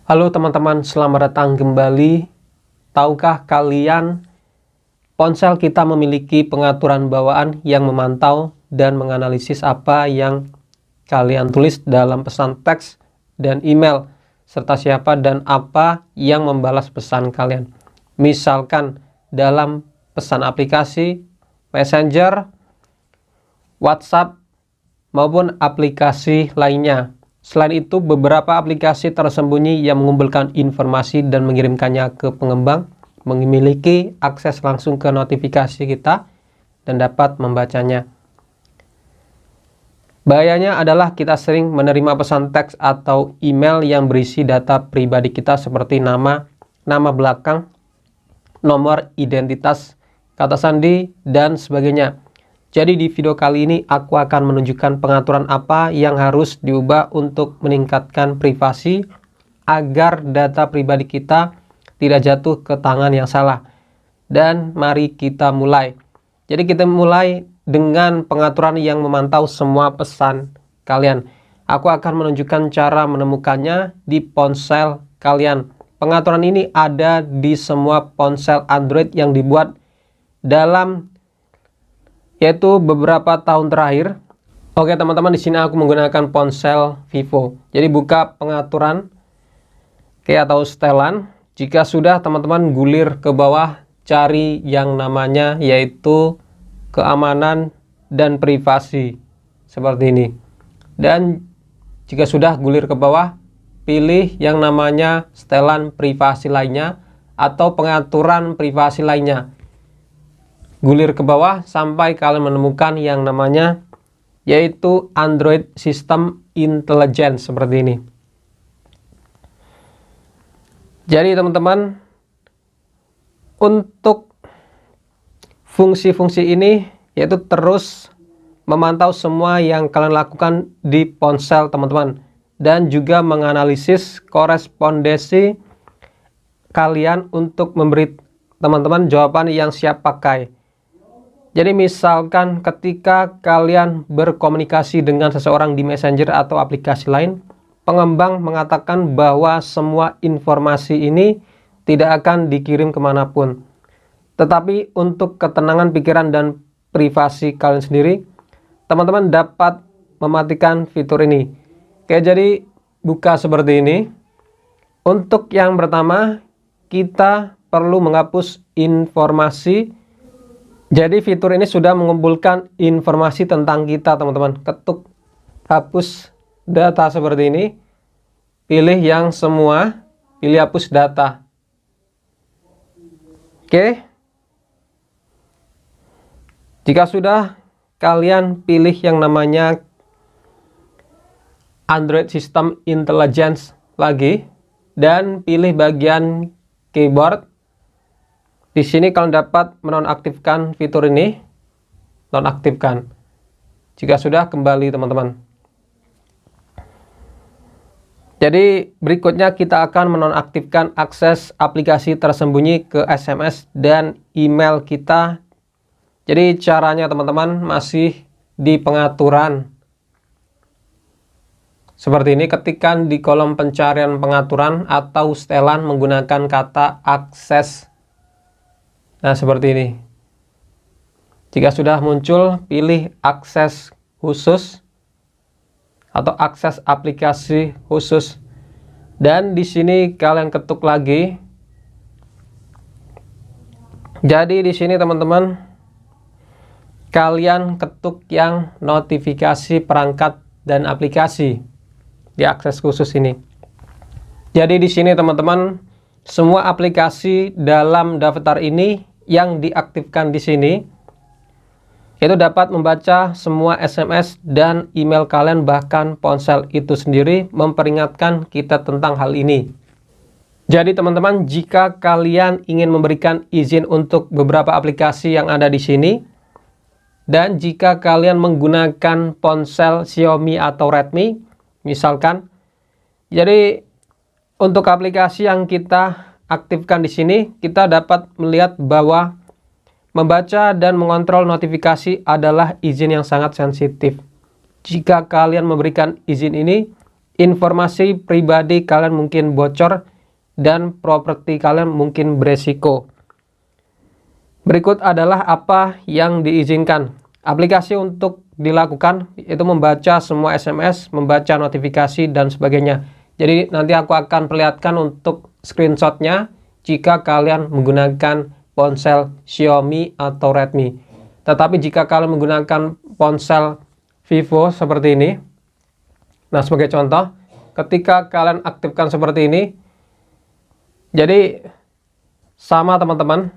Halo teman-teman, selamat datang kembali. Tahukah kalian, ponsel kita memiliki pengaturan bawaan yang memantau dan menganalisis apa yang kalian tulis dalam pesan teks dan email, serta siapa dan apa yang membalas pesan kalian. Misalkan dalam pesan aplikasi, Messenger, WhatsApp, maupun aplikasi lainnya. Selain itu, beberapa aplikasi tersembunyi yang mengumpulkan informasi dan mengirimkannya ke pengembang memiliki akses langsung ke notifikasi kita dan dapat membacanya. Bahayanya adalah kita sering menerima pesan teks atau email yang berisi data pribadi kita seperti nama belakang, nomor identitas, kata sandi, dan sebagainya. Jadi di video kali ini aku akan menunjukkan pengaturan apa yang harus diubah untuk meningkatkan privasi agar data pribadi kita tidak jatuh ke tangan yang salah. Dan mari kita mulai. Jadi kita mulai dengan pengaturan yang memantau semua pesan kalian. Aku akan menunjukkan cara menemukannya di ponsel kalian. Pengaturan ini ada di semua ponsel Android yang dibuat dalam yaitu beberapa tahun terakhir. Oke teman-teman, di sini aku menggunakan ponsel Vivo. Jadi buka pengaturan atau setelan. Jika sudah, teman-teman gulir ke bawah, cari yang namanya yaitu keamanan dan privasi seperti ini. Dan jika sudah, gulir ke bawah, pilih yang namanya setelan privasi lainnya atau pengaturan privasi lainnya. Gulir ke bawah sampai kalian menemukan yang namanya yaitu Android System Intelligence seperti ini. Jadi teman-teman, untuk fungsi-fungsi ini yaitu terus memantau semua yang kalian lakukan di ponsel teman-teman dan juga menganalisis korespondensi kalian untuk memberi teman-teman jawaban yang siap pakai. Jadi misalkan ketika kalian berkomunikasi dengan seseorang di Messenger atau aplikasi lain, pengembang mengatakan bahwa semua informasi ini tidak akan dikirim kemanapun. Tetapi untuk ketenangan pikiran dan privasi kalian sendiri, teman-teman dapat mematikan fitur ini. Oke, jadi buka seperti ini. Untuk yang pertama, kita perlu menghapus informasi. Jadi fitur ini sudah mengumpulkan informasi tentang kita teman-teman. Ketuk hapus data seperti ini. Pilih yang semua. Pilih hapus data. Oke. Jika sudah, kalian pilih yang namanya Android System Intelligence lagi. Dan pilih bagian keyboard. Di sini kalian dapat menonaktifkan fitur ini. Nonaktifkan. Jika sudah, kembali teman-teman. Jadi berikutnya kita akan menonaktifkan akses aplikasi tersembunyi ke SMS dan email kita. Jadi caranya teman-teman masih di pengaturan. Seperti ini, ketikkan di kolom pencarian pengaturan atau setelan menggunakan kata akses. Nah, seperti ini. Jika sudah muncul, pilih akses khusus atau akses aplikasi khusus. Dan di sini kalian ketuk lagi. Jadi di sini teman-teman, kalian ketuk yang notifikasi perangkat dan aplikasi di akses khusus ini. Jadi di sini teman-teman, semua aplikasi dalam daftar ini yang diaktifkan di sini itu dapat membaca semua SMS dan email kalian, bahkan ponsel itu sendiri memperingatkan kita tentang hal ini. Jadi teman-teman, jika kalian ingin memberikan izin untuk beberapa aplikasi yang ada di sini, dan jika kalian menggunakan ponsel Xiaomi atau Redmi misalkan, jadi untuk aplikasi yang kita aktifkan di sini, kita dapat melihat bahwa membaca dan mengontrol notifikasi adalah izin yang sangat sensitif. Jika kalian memberikan izin ini, informasi pribadi kalian mungkin bocor dan properti kalian mungkin beresiko. Berikut adalah apa yang diizinkan. Aplikasi untuk dilakukan itu membaca semua SMS, membaca notifikasi dan sebagainya. Jadi nanti aku akan perlihatkan untuk screenshotnya jika kalian menggunakan ponsel Xiaomi atau Redmi. Tetapi jika kalian menggunakan ponsel Vivo seperti ini, nah sebagai contoh, ketika kalian aktifkan seperti ini, jadi sama teman-teman,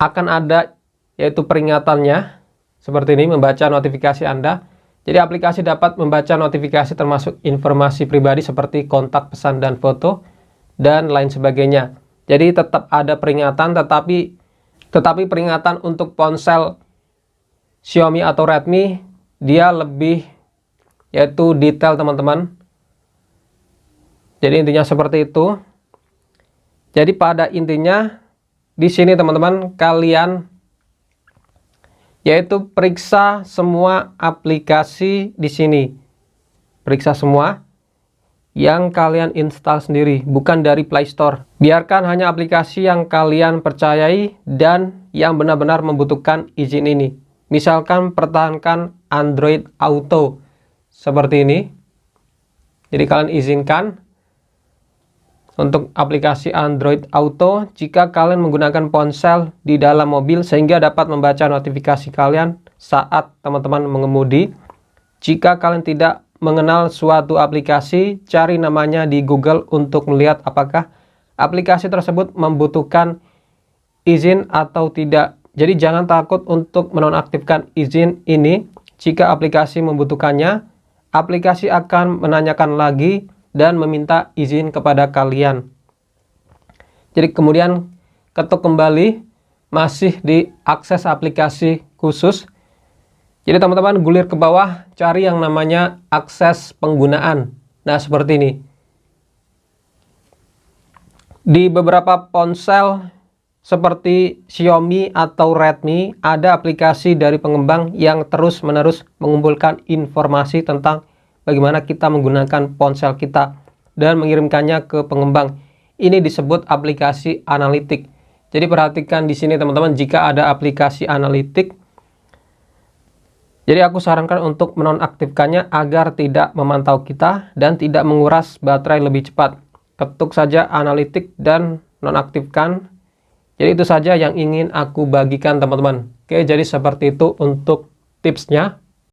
akan ada yaitu peringatannya seperti ini, membaca notifikasi Anda. Jadi aplikasi dapat membaca notifikasi termasuk informasi pribadi seperti kontak, pesan, dan foto, dan lain sebagainya. Jadi tetap ada peringatan, tetapi peringatan untuk ponsel Xiaomi atau Redmi dia lebih yaitu detail teman-teman. Jadi intinya seperti itu. Jadi pada intinya di sini teman-teman kalian yaitu periksa semua aplikasi di sini. Periksa semua yang kalian install sendiri, bukan dari Play Store. Biarkan hanya aplikasi yang kalian percayai dan yang benar-benar membutuhkan izin ini. Misalkan pertahankan Android Auto seperti ini. Jadi kalian izinkan untuk aplikasi Android Auto jika kalian menggunakan ponsel di dalam mobil sehingga dapat membaca notifikasi kalian saat teman-teman mengemudi. Jika kalian tidak mengenal suatu aplikasi, cari namanya di Google untuk melihat apakah aplikasi tersebut membutuhkan izin atau tidak. Jadi jangan takut untuk menonaktifkan izin ini. Jika aplikasi membutuhkannya, aplikasi akan menanyakan lagi dan meminta izin kepada kalian. Jadi kemudian ketuk kembali, masih di akses aplikasi khusus. Jadi teman-teman gulir ke bawah, cari yang namanya akses penggunaan. Nah seperti ini. Di beberapa ponsel seperti Xiaomi atau Redmi ada aplikasi dari pengembang yang terus-menerus mengumpulkan informasi tentang bagaimana kita menggunakan ponsel kita dan mengirimkannya ke pengembang. Ini disebut aplikasi analitik. Jadi perhatikan di sini teman-teman, jika ada aplikasi analitik, jadi aku sarankan untuk menonaktifkannya agar tidak memantau kita dan tidak menguras baterai lebih cepat. Ketuk saja analitik dan nonaktifkan. Jadi itu saja yang ingin aku bagikan teman-teman. Oke, jadi seperti itu untuk tipsnya.